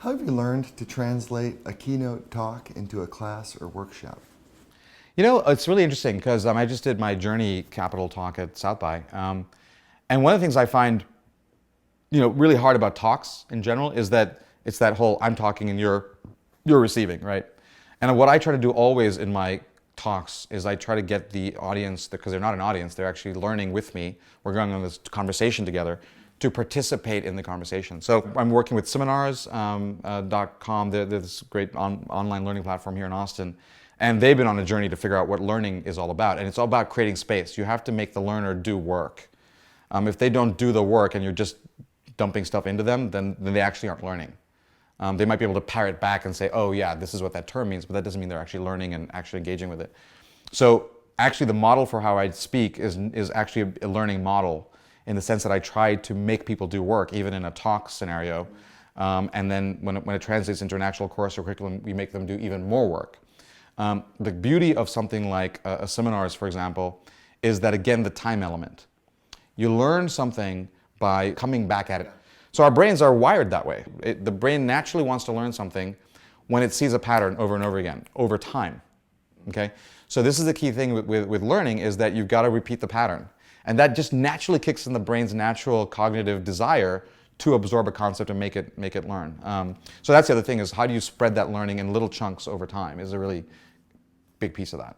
How have you learned to translate a keynote talk into a class or workshop? You know, it's really interesting because I just did my Journey Capital talk at South by. And one of the things I find, really hard about talks in general is that it's that whole I'm talking and you're receiving, right? And what I try to do always in my talks is I try to get the audience, because they're not an audience, they're actually learning with me. We're going on this conversation together, to participate in the conversation. So I'm working with seminars.com. They're this great online learning platform here in Austin. And they've been on a journey to figure out what learning is all about. And it's all about creating space. You have to make the learner do work. If they don't do the work and you're just dumping stuff into them, then they actually aren't learning. They might be able to parrot back and say, oh yeah, this is what that term means, but that doesn't mean they're actually learning and actually engaging with it. So actually the model for how I speak is actually a learning model, in the sense that I try to make people do work, even in a talk scenario. And then when it translates into an actual course or curriculum, we make them do even more work. The beauty of something like a seminars, for example, is that, again, the time element. You learn something by coming back at it. So our brains are wired that way. The brain naturally wants to learn something when it sees a pattern over and over again, over time. Okay? So this is the key thing with learning, is that you've got to repeat the pattern. And that just naturally kicks in the brain's natural cognitive desire to absorb a concept and make it learn. So that's the other thing, is how do you spread that learning in little chunks over time is a really big piece of that.